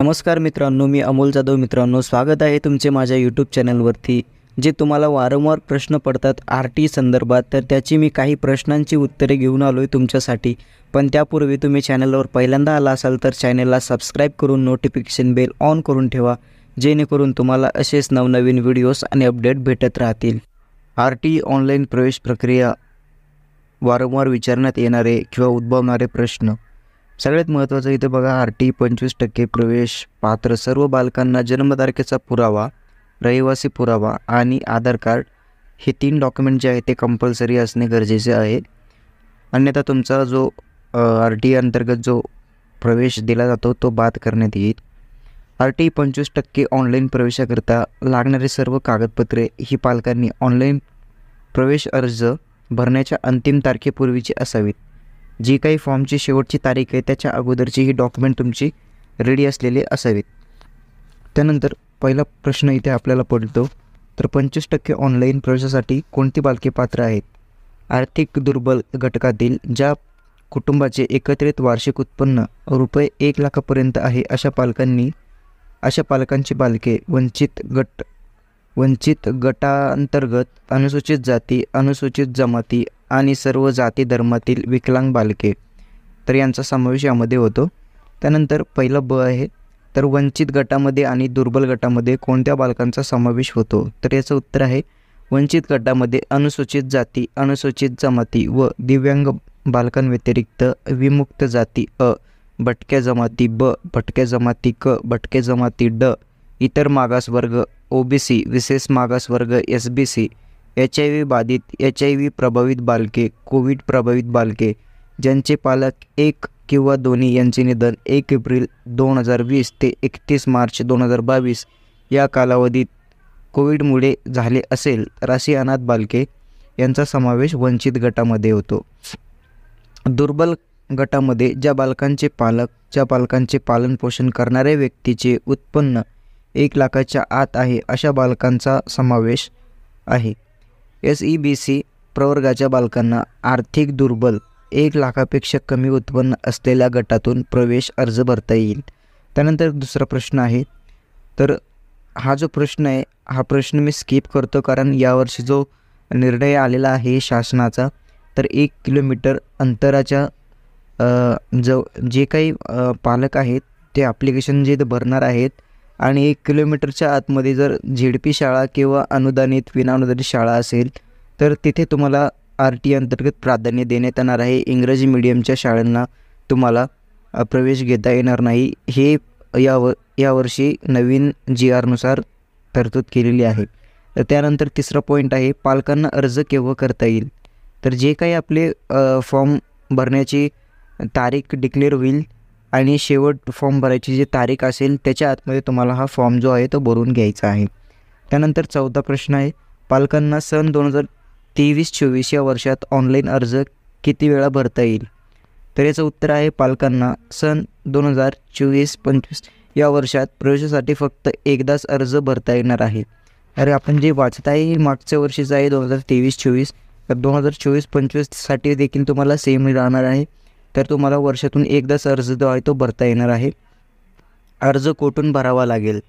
नमस्कार मित्रांनो, मी अमोल जाधव. मित्रांनो, स्वागत आहे तुमचे माझ्या यूट्यूब चॅनलवरती. जे तुम्हाला वारंवार प्रश्न पडतात आर-टी संदर्भात, तर त्याची मी काही प्रश्नांची उत्तरे घेऊन आलो आहे तुमच्यासाठी. पण त्यापूर्वी तुम्ही चॅनलवर पहिल्यांदा आला असाल तर चॅनलला सबस्क्राईब करून नोटिफिकेशन बेल ऑन करून ठेवा, जेणेकरून तुम्हाला असेच नवनवीन व्हिडिओज आणि अपडेट भेटत राहतील. आर-टी ऑनलाईन प्रवेश प्रक्रिया, वारंवार विचारण्यात येणारे किंवा उद्भवणारे प्रश्न. सगळ्यात महत्त्वाचं इथे बघा, आर-टी 25% प्रवेश पात्र सर्व बालकांना जन्मतारखेचा पुरावा, रहिवासी पुरावा आणि आधार कार्ड हे 3 डॉक्युमेंट जे आहेत ते कंपल्सरी असणे गरजेचे आहे. अन्यथा तुमचा जो आर-टी अंतर्गत जो प्रवेश दिला जातो तो बाद करण्यात येईल. आर-टी 25% ऑनलाईन प्रवेशाकरिता लागणारे सर्व कागदपत्रे ही पालकांनी ऑनलाईन प्रवेश अर्ज भरण्याच्या अंतिम तारखेपूर्वीची असावीत. जी काही फॉर्मची शेवटची तारीख आहे त्याच्या अगोदरची ही डॉक्युमेंट तुमची रेडी असलेले असावीत. त्यानंतर पहिला प्रश्न इथे आपल्याला पडतो, तर 25% ऑनलाईन प्रवेशासाठी कोणती बालके पात्र आहेत? आर्थिक दुर्बल घटकातील ज्या कुटुंबाचे एकत्रित वार्षिक उत्पन्न रुपये 1 लाखापर्यंत आहे अशा पालकांची बालके वंचित गटांतर्गत अनुसूचित जाती, अनुसूचित जमाती आणि सर्व जाती धर्मातील विकलांग बालके, तर यांचा समावेश यामध्ये होतो. त्यानंतर पहिला ब आहे, तर वंचित गटामध्ये आणि दुर्बल गटामध्ये कोणत्या बालकांचा समावेश होतो? तर याचं उत्तर आहे वंचित गटामध्ये अनुसूचित जाती, अनुसूचित जमाती व दिव्यांग बालकांव्यतिरिक्त विमुक्त जाती अ, भटक्या जमाती ब, भटक्या जमाती क, भटके जमाती ड, इतर मागासवर्ग ओबीसी, विशेष मागासवर्ग एसबीसी, HIV बाधित, HIV प्रभावित बालके, कोविड प्रभावित बालके, ज्यांचे पालक एक किंवा दोन्ही यांचे निधन 1 एप्रिल 2020 ते 31 मार्च 2022 या कालावधीत कोविडमुळे झाले असेल, तर अशी अनाथ बालके यांचा समावेश वंचित गटामध्ये होतो. दुर्बल गटामध्ये ज्या पालकांचे पालनपोषण करणाऱ्या व्यक्तीचे उत्पन्न 1 लाखाच्या आत आहे अशा बालकांचा समावेश आहे. SEBC प्रवर्गाच्या बालकांना आर्थिक दुर्बल 1 लाखापेक्षा कमी उत्पन्न असलेल्या गटातून प्रवेश अर्ज भरता येईल. त्यानंतर दुसरा प्रश्न आहे, तर हा जो प्रश्न आहे हा प्रश्न मी स्किप करतो, कारण यावर्षी जो निर्णय आलेला आहे शासनाचा, तर 1 किलोमीटर अंतराच्या जे काही पालक आहेत ते ॲप्लिकेशन जे भरणार आहेत आणि 1 किलोमीटरच्या आतमध्ये जर झेडपी शाळा किंवा अनुदानित विनाअनुदानित शाळा असेल तर तिथे तुम्हाला आर-टी अंतर्गत प्राधान्य देण्यात येणार आहे. इंग्रजी मीडियमच्या शाळांना तुम्हाला प्रवेश घेता येणार नाही. हे यावर्षी नवीन GR तरतूद केलेली आहे. तर त्यानंतर तिसरा पॉईंट आहे, पालकांना अर्ज केव्हा करता येईल? तर जे काही आपले फॉर्म भरण्याची तारीख डिक्लेअर होईल आणि शेवट फॉर्म भरायची जी तारीख असेल त्याच्या आतमध्ये तुम्हाला हा फॉर्म जो आहे तो भरून घ्यायचा आहे. त्यानंतर 14 प्रश्न आहे, पालकांना सन 2023-24 या वर्षात ऑनलाईन अर्ज किती वेळा भरता येईल? तर याचं उत्तर आहे, पालकांना सन 2024-25 या वर्षात प्रवेशासाठी फक्त एकदाच अर्ज भरता येणार आहे. अरे आपण जे वाचत आहे हे मागच्या वर्षीचं आहे 2023-24, तर 2024-25साठी देखील तुम्हाला सेम राहणार आहे. तर तुम्हाला वर्षातून एकदाच अर्ज जो आहे तो भरता येणार आहे. अर्ज कोठून भरावा लागेल?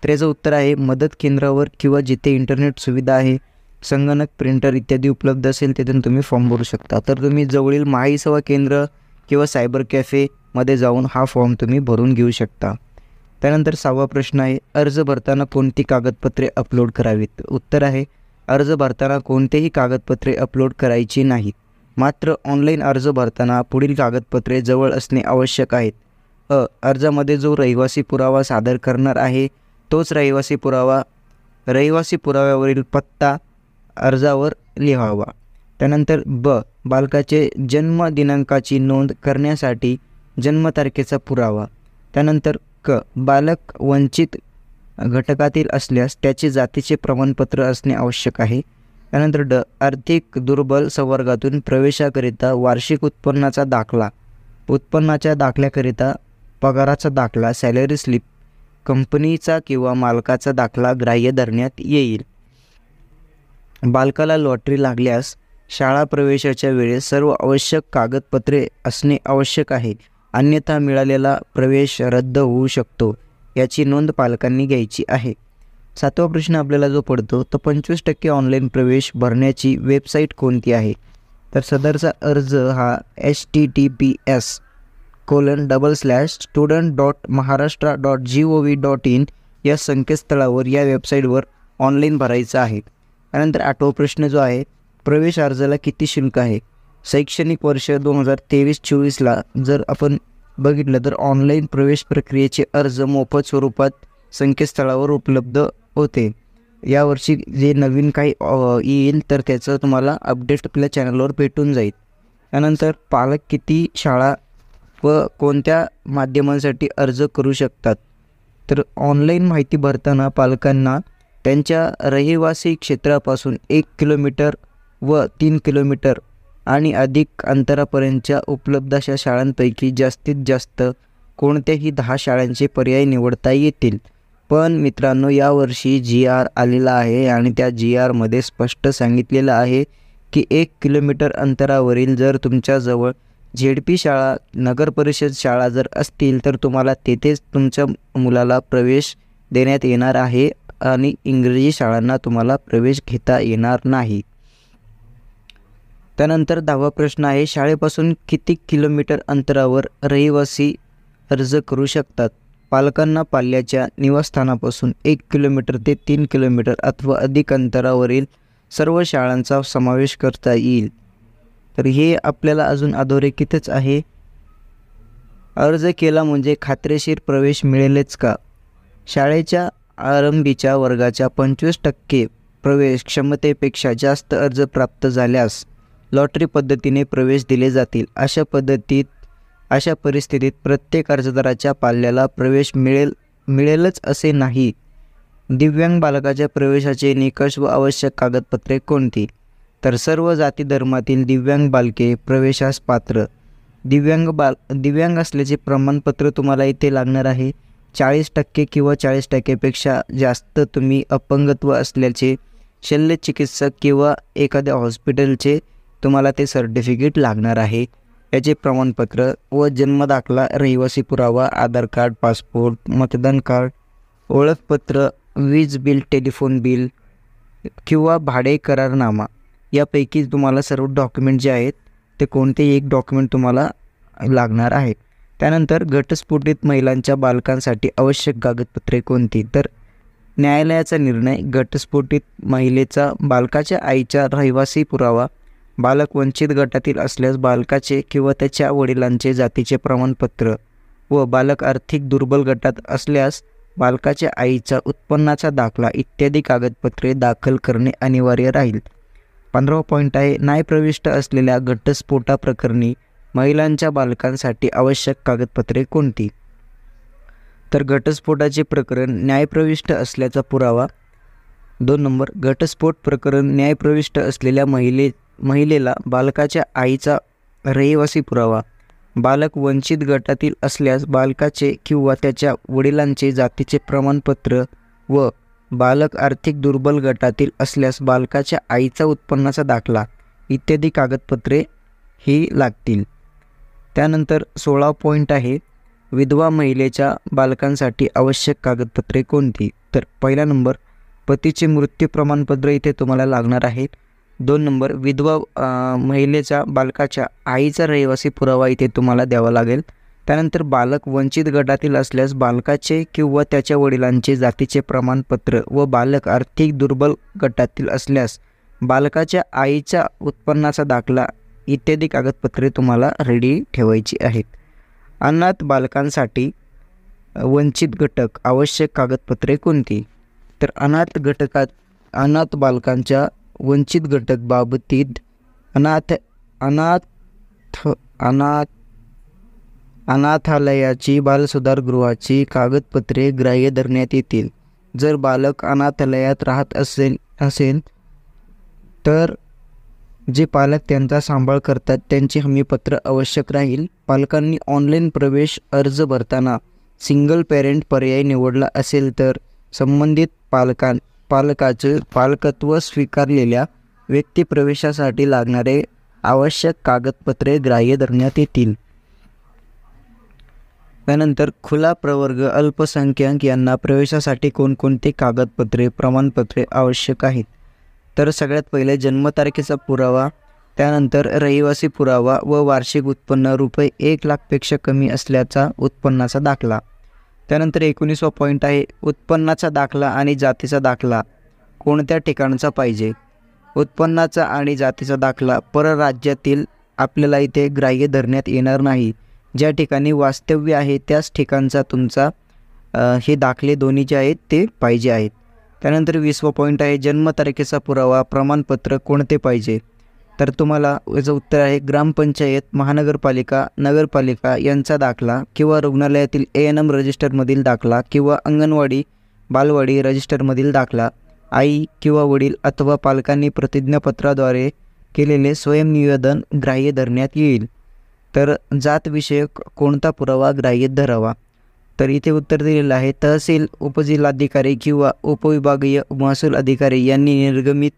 तर याचं उत्तर आहे, मदत केंद्रावर किंवा जिथे इंटरनेट सुविधा आहे, संगणक, प्रिंटर इत्यादी उपलब्ध असेल तिथून तुम्ही फॉर्म भरू शकता. तर तुम्ही जवळील माही सेवा केंद्र किंवा सायबर कॅफेमध्ये जाऊन हा फॉर्म तुम्ही भरून घेऊ शकता. त्यानंतर 6वा प्रश्न आहे, अर्ज भरताना कोणती कागदपत्रे अपलोड करावीत? उत्तर आहे, अर्ज भरताना कोणतेही कागदपत्रे अपलोड करायची नाहीत. मात्र ऑनलाईन अर्ज भरताना पुढील कागदपत्रे जवळ असणे आवश्यक आहेत. अर्जामध्ये जो रहिवासी पुरावा सादर करणार आहे तोच रहिवासी पुराव्यावरील पत्ता अर्जावर लिहावा. त्यानंतर ब, बालकाचे जन्म दिनांकाची नोंद करण्यासाठी जन्मतारखेचा पुरावा. त्यानंतर क, बालक वंचित घटकातील असल्यास त्याचे जातीचे प्रमाणपत्र असणे आवश्यक आहे. त्यानंतर ड, आर्थिक दुर्बल संवर्गातून प्रवेशाकरिता वार्षिक उत्पन्नाच्या दाखल्याकरिता पगाराचा दाखला, सॅलरी स्लिप, कंपनीचा किंवा मालकाचा दाखला ग्राह्य धरण्यात येईल. बालकाला लॉटरी लागल्यास शाळा प्रवेशाच्या वेळेस सर्व आवश्यक कागदपत्रे असणे आवश्यक आहे, अन्यथा मिळालेला प्रवेश रद्द होऊ शकतो. याची नोंद पालकांनी घ्यायची आहे. 7वा प्रश्न आपल्याला जो पडतो तो 25% ऑनलाईन प्रवेश भरण्याची वेबसाईट कोणती आहे? तर सदरचा अर्ज हा https://student.maharashtra.gov.in या संकेतस्थळावर या वेबसाईटवर ऑनलाईन भरायचा आहे. त्यानंतर 8वा प्रश्न जो आहे, प्रवेश अर्जाला किती शुल्क आहे? शैक्षणिक वर्ष 2023-24ला जर आपण बघितलं तर ऑनलाईन प्रवेश प्रक्रियेचे अर्ज मोफत स्वरूपात संकेतस्थळावर उपलब्ध होते. यावर्षी जे नवीन काही येईल तर त्याचं तुम्हाला अपडेट आपल्या चॅनलवर भेटून जाईल. त्यानंतर पालक किती शाळा व कोणत्या माध्यमांसाठी अर्ज करू शकतात? तर ऑनलाईन माहिती भरताना पालकांना त्यांच्या रहिवासी क्षेत्रापासून 1 किलोमीटर व 3 किलोमीटर आणि अधिक अंतरापर्यंतच्या उपलब्ध अशा शाळांपैकी जास्तीत जास्त कोणत्याही 10 शाळांचे पर्याय निवडता येतील. पण मित्रांनो, यावर्षी GR आलेला आहे आणि त्या GRमध्ये स्पष्ट सांगितलेलं आहे की 1 किलोमीटर अंतरावरील जर तुमच्याजवळ ZP शाळा, नगरपरिषद शाळा जर असतील तर तुम्हाला तेथेच तुमच्या मुलाला प्रवेश देण्यात येणार आहे आणि इंग्रजी शाळांना तुम्हाला प्रवेश घेता येणार नाही. त्यानंतर 10वा प्रश्न आहे, शाळेपासून किती किलोमीटर अंतरावर रहिवासी अर्ज करू शकतात? पालकांना पाल्याच्या निवासस्थानापासून 1 किलोमीटर ते 3 किलोमीटर अथवा अधिक अंतरावरील सर्व शाळांचा समावेश करता येईल. तर हे आपल्याला अजून अधोरेखितच आहे. अर्ज केला म्हणजे खात्रीशीर प्रवेश मिळेलच का? शाळेच्या आरंभीच्या वर्गाच्या 25% प्रवेश क्षमतेपेक्षा जास्त अर्ज प्राप्त झाल्यास लॉटरी पद्धतीने प्रवेश दिले जातील. अशा परिस्थितीत प्रत्येक अर्जदाराच्या पाल्याला प्रवेश मिळेलच असे नाही. दिव्यांग बालकाच्या प्रवेशाचे निकष व आवश्यक कागदपत्रे कोणती? तर सर्व जाती धर्मातील दिव्यांग बालके प्रवेशास पात्र. दिव्यांग असल्याचे प्रमाणपत्र तुम्हाला इथे लागणार आहे. 40% किंवा 40%पेक्षा जास्त तुम्ही अपंगत्व असल्याचे शल्यचिकित्सक किंवा एखाद्या हॉस्पिटलचे तुम्हाला ते सर्टिफिकेट लागणार आहे. याचे प्रमाणपत्र व जन्मदाखला, रहिवासी पुरावा, आधार कार्ड, पासपोर्ट, मतदान कार्ड, ओळखपत्र, वीज बिल, टेलिफोन बिल किंवा भाडे करारनामा यापैकी तुम्हाला सर्व डॉक्युमेंट जे आहेत ते कोणतेही एक डॉक्युमेंट तुम्हाला लागणार आहे. त्यानंतर घटस्फोटित महिलांच्या बालकांसाठी आवश्यक कागदपत्रे कोणती? तर न्यायालयाचा निर्णय, घटस्फोटित महिलेचा बालकाच्या आईचा रहिवासी पुरावा, बालक वंचित गटातील असल्यास बालकाचे किंवा त्याच्या वडिलांचे जातीचे प्रमाणपत्र व बालक आर्थिक दुर्बल गटात असल्यास बालकाच्या आईचा उत्पन्नाचा दाखला इत्यादी कागदपत्रे दाखल करणे अनिवार्य राहील. 15वा पॉईंट आहे, न्यायप्रविष्ट असलेल्या घटस्फोटाप्रकरणी महिलांच्या बालकांसाठी आवश्यक कागदपत्रे कोणती? तर घटस्फोटाचे प्रकरण न्यायप्रविष्ट असल्याचा पुरावा. 2 नंबर, घटस्फोट प्रकरण न्यायप्रविष्ट असलेल्या महिलेला बालकाच्या आईचा रहिवासी पुरावा, बालक वंचित गटातील असल्यास बालकाचे किंवा त्याच्या वडिलांचे जातीचे प्रमाणपत्र व बालक आर्थिक दुर्बल गटातील असल्यास बालकाच्या आईचा उत्पन्नाचा दाखला इत्यादी कागदपत्रे ही लागतील. त्यानंतर 16 पॉईंट आहे, विधवा महिलेच्या बालकांसाठी आवश्यक कागदपत्रे कोणती? तर पहिला नंबर, पतीचे मृत्यू प्रमाणपत्र इथे तुम्हाला लागणार आहे. 2 नंबर, विधवा महिलेच्या बालकाच्या आईचा रहिवासी पुरावा इथे तुम्हाला द्यावा लागेल. त्यानंतर बालक वंचित गटातील असल्यास बालकाचे किंवा त्याच्या वडिलांचे जातीचे प्रमाणपत्र व बालक आर्थिक दुर्बल गटातील असल्यास बालकाच्या आईच्या उत्पन्नाचा दाखला इत्यादी कागदपत्रे तुम्हाला रेडी ठेवायची आहेत. अनाथ बालकांसाठी वंचित घटक आवश्यक कागदपत्रे कोणती? तर अनाथ बालकांच्या वंचित घटक बाबतीत अनाथालयाची बालसुधारगृहाची कागदपत्रे ग्राह्य धरण्यात येतील. जर बालक अनाथालयात राहत असेल तर जे पालक त्यांचा सांभाळ करतात त्यांचे हमीपत्र आवश्यक राहील. पालकांनी ऑनलाईन प्रवेश अर्ज भरताना सिंगल पेरेंट पर्याय निवडला असेल तर संबंधित पालकाचे पालकत्व स्वीकारलेल्या व्यक्ती प्रवेशासाठी लागणारे आवश्यक कागदपत्रे ग्राह्य धरण्यात येतील. त्यानंतर खुला प्रवर्ग अल्पसंख्याक यांना प्रवेशासाठी कोणकोणती कागदपत्रे प्रमाणपत्रे आवश्यक आहेत? तर सगळ्यात पहिले जन्मतारखेचा पुरावा, त्यानंतर रहिवासी पुरावा व वार्षिक उत्पन्न रुपये 1,00,000पेक्षा कमी असल्याचा उत्पन्नाचा दाखला. त्यानंतर 19वा पॉईंट आहे उत्पन्नाचा दाखला आणि जातीचा दाखला कोणत्या ठिकाणचा पाहिजे? उत्पन्नाचा आणि जातीचा दाखला परराज्यातील आपल्याला इथे ग्राह्य धरण्यात येणार नाही. ज्या ठिकाणी वास्तव्य आहे त्याच ठिकाणचा तुमचा हे दाखले दोन्ही जे आहेत ते पाहिजे आहेत. त्यानंतर 20वा पॉईंट आहे जन्मतारखेचा पुरावा प्रमाणपत्र कोणते पाहिजे? तर तुम्हाला याचं उत्तर आहे ग्रामपंचायत, महानगरपालिका, नगरपालिका यांचा दाखला किंवा रुग्णालयातील ANM रजिस्टरमधील दाखला किंवा अंगणवाडी बालवाडी रजिस्टरमधील दाखला, आई किंवा वडील अथवा पालकांनी प्रतिज्ञापत्राद्वारे केलेले स्वयंनिवेदन ग्राह्य धरण्यात येईल. तर जातविषयक कोणता पुरावा ग्राह्य धरावा? तर इथे उत्तर दिलेलं आहे तहसील, उपजिल्हाधिकारी किंवा उपविभागीय महसूल अधिकारी यांनी निर्गमित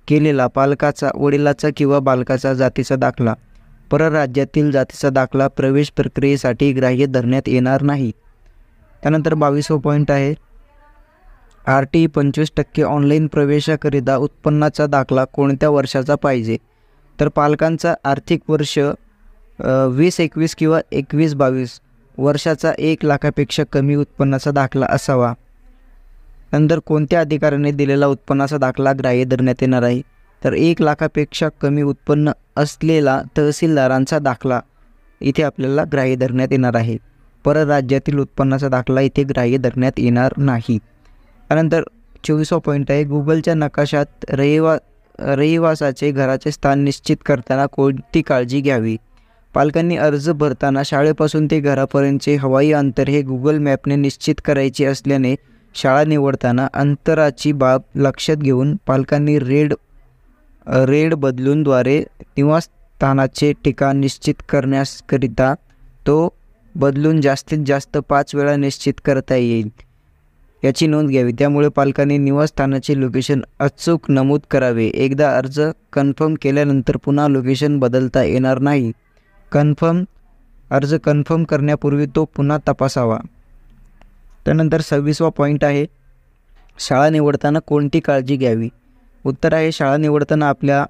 केलेला पालकाचा, वडिलाचा किंवा बालकाचा जातीचा दाखला, परराज्यातील जातीचा दाखला प्रवेश प्रक्रियेसाठी ग्राह्य धरण्यात येणार नाही. त्यानंतर 22वा पॉईंट आहे RT 25% ऑनलाईन प्रवेशाकरिता उत्पन्नाचा दाखला कोणत्या वर्षाचा पाहिजे? तर पालकांचा आर्थिक वर्ष 2021 किंवा 21-22 वर्षाचा 1,00,000पेक्षा कमी उत्पन्नाचा दाखला असावा. नंतर कोणत्या अधिकाऱ्याने दिलेला उत्पन्नाचा दाखला ग्राह्य धरण्यात येणार आहे? तर 1,00,000पेक्षा कमी उत्पन्न असलेला तहसीलदारांचा दाखला इथे आपल्याला ग्राह्य धरण्यात येणार आहे. परराज्यातील उत्पन्नाचा दाखला इथे ग्राह्य धरण्यात येणार नाही. त्यानंतर 24वा पॉईंट आहे गुगलच्या नकाशात रहिवासाचे घराचे स्थान निश्चित करताना कोणती काळजी घ्यावी? पालकांनी अर्ज भरताना शाळेपासून ते घरापर्यंतचे हवाई अंतर हे गुगल मॅपने निश्चित करायचे असल्याने शाळा निवडताना अंतराची बाब लक्षात घेऊन पालकांनी रेड बदलूनद्वारे निवासस्थानाचे ठिकाण निश्चित करण्याकरिता तो बदलून जास्तीत जास्त 5 वेळा निश्चित करता येईल याची नोंद घ्यावी. त्यामुळे पालकांनी निवासस्थानाचे लोकेशन अचूक नमूद करावे. एकदा अर्ज कन्फर्म केल्यानंतर पुन्हा लोकेशन बदलता येणार नाही. अर्ज कन्फर्म करण्यापूर्वी तो पुन्हा तपासावा. त्यानंतर 26वा पॉईंट आहे शाळा निवडताना कोणती काळजी घ्यावी? उत्तर आहे शाळा निवडताना आपल्या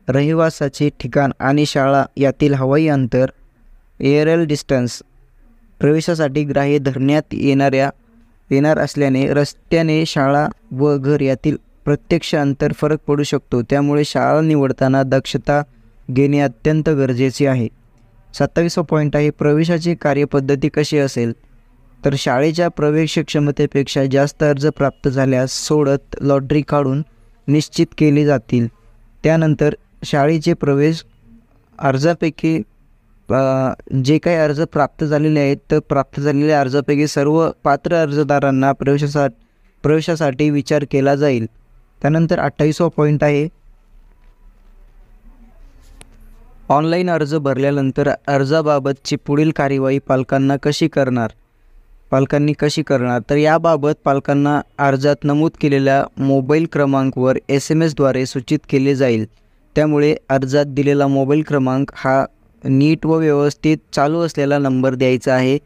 रहिवासाचे ठिकाण आणि शाळा यातील हवाई अंतर एअरल डिस्टन्स प्रवेशासाठी ग्राह्य धरण्यात येणार असल्याने रस्त्याने शाळा व घर यातील प्रत्यक्ष अंतर फरक पडू शकतो. त्यामुळे शाळा निवडताना दक्षता घेणे अत्यंत गरजेचे आहे. 27वा पॉईंट आहे प्रवेशाची कार्यपद्धती कशी असेल? तर शाळेच्या प्रवेश क्षमतेपेक्षा जास्त अर्ज प्राप्त झाल्यास सोडत लॉटरी काढून निश्चित केले जातील. त्यानंतर शाळेचे प्रवेश अर्जापैकी जे काही अर्ज प्राप्त झालेले आहेत तर प्राप्त झालेल्या अर्जापैकी सर्व पात्र अर्जदारांना प्रवेशासाठी विचार केला जाईल. त्यानंतर 28वा पॉईंट आहे ऑनलाईन अर्ज भरल्यानंतर अर्जाबाबतची पुढील कार्यवाही पालकांनी कशी करणार? तर याबाबत पालकांना अर्जात नमूद केलेल्या मोबाईल क्रमांकावर SMS द्वारे सूचित केले जाईल. त्यामुळे अर्जात दिलेला मोबाईल क्रमांक हा नीट व व्यवस्थित चालू असलेला नंबर द्यायचा आहे.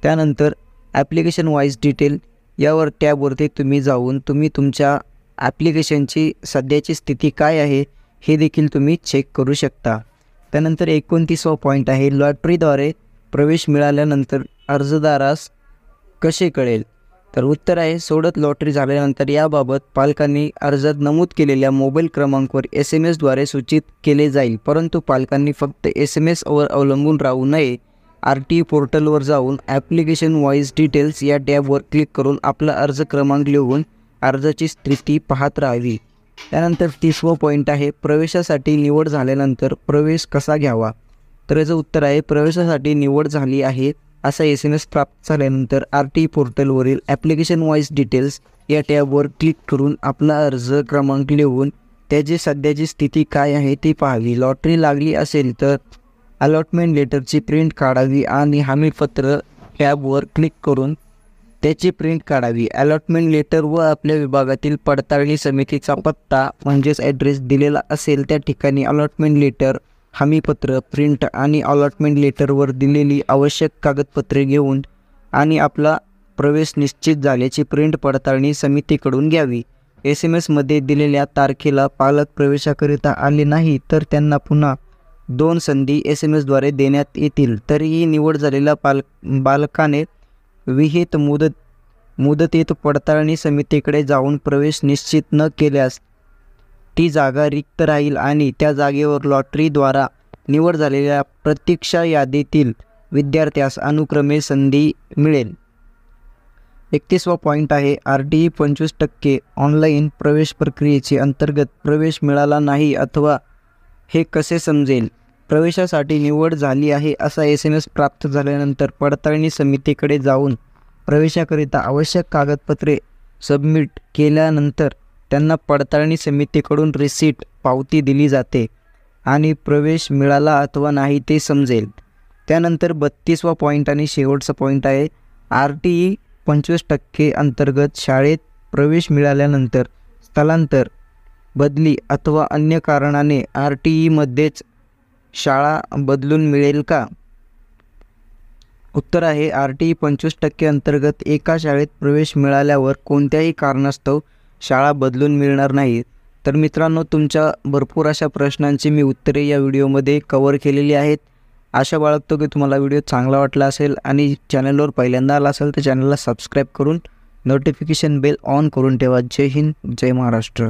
त्यानंतर ॲप्लिकेशन वाईज डिटेल यावर टॅबवरती तुम्ही जाऊन तुमच्या ॲप्लिकेशनची सध्याची स्थिती काय आहे हे देखील तुम्ही चेक करू शकता. त्यानंतर 29वा पॉईंट आहे लॉटरीद्वारे प्रवेश मिळाल्यानंतर अर्जदारास कसे कळेल? तर उत्तर आहे सोडत लॉटरी झाल्यानंतर याबाबत पालकांनी अर्जात नमूद केलेल्या मोबाईल क्रमांकावर SMS द्वारे सूचित केले जाईल. परंतु पालकांनी फक्त SMSवर अवलंबून राहू नये. RT पोर्टलवर जाऊन ॲप्लिकेशन वाईज डिटेल्स या टॅबवर क्लिक करून आपला अर्ज क्रमांक लिहून अर्जाची स्थिती पाहत राहावी. त्यानंतर 30वा पॉईंट आहे प्रवेशासाठी निवड झाल्यानंतर प्रवेश कसा घ्यावा? तर याचं उत्तर आहे प्रवेशासाठी निवड झाली आहे असा SMS प्राप्त झाल्यानंतर RT पोर्टलवरील ॲप्लिकेशन वाईज डिटेल्स या टॅबवर क्लिक करून आपला अर्ज क्रमांक लिहून त्याची सध्याची स्थिती काय आहे ती पाहावी. लॉटरी लागली असेल तर अलॉटमेंट लेटरची प्रिंट काढावी आणि हमीपत्र टॅबवर क्लिक करून त्याची प्रिंट काढावी. अलॉटमेंट लेटर व आपल्या विभागातील पडताळणी समितीचा पत्ता म्हणजेच ॲड्रेस दिलेला असेल त्या ठिकाणी अलॉटमेंट लेटर, हमीपत्र, प्रिंट आणि अलॉटमेंट लेटरवर दिलेली आवश्यक कागदपत्रे घेऊन आणि आपला प्रवेश निश्चित झाल्याची प्रिंट पडताळणी समितीकडून घ्यावी. SMS-मध्ये दिलेल्या तारखेला पालक प्रवेशाकरिता आले नाही तर त्यांना पुन्हा 2 संधी SMS-द्वारे देण्यात येतील. तरीही निवड झालेल्या बालकाने विहित मुदतीत पडताळणी समितीकडे जाऊन प्रवेश निश्चित न केल्यास ती जागा रिक्त राहील आणि त्या जागेवर लॉटरीद्वारा निवड झालेल्या प्रतीक्षा यादीतील विद्यार्थ्यास अनुक्रमे संधी मिळेल. 31वा पॉईंट आहे RTE 25% ऑनलाईन प्रवेश प्रक्रियेचे अंतर्गत प्रवेश मिळाला नाही अथवा हे कसे समजेल? प्रवेशासाठी निवड झाली आहे असा SMS प्राप्त झाल्यानंतर पडताळणी समितीकडे जाऊन प्रवेशाकरिता आवश्यक कागदपत्रे सबमिट केल्यानंतर त्यांना पडताळणी समितीकडून रिसीट पावती दिली जाते आणि प्रवेश मिळाला अथवा नाही ते समजेल. त्यानंतर 32वा पॉईंट आणि शेवटचा पॉईंट आहे RTE 25% अंतर्गत शाळेत प्रवेश मिळाल्यानंतर स्थलांतर, बदली अथवा अन्य कारणाने RTEमध्येच शाळा बदलून मिळेल का? उत्तर आहे RTE 25% अंतर्गत एका शाळेत प्रवेश मिळाल्यावर कोणत्याही कारणास्तव शाळा बदलून मिळणार नाही. तर मित्रांनो, तुमच्या भरपूर अशा प्रश्नांची मी उत्तरे या व्हिडिओमध्ये कव्हर केलेली आहेत. आशा बाळगतो की तुम्हाला व्हिडिओ चांगला वाटला असेल आणि चॅनलवर पहिल्यांदा आला असेल तर चॅनलला सबस्क्राईब करून नोटिफिकेशन बेल ऑन करून ठेवा. जय हिंद, जय महाराष्ट्र.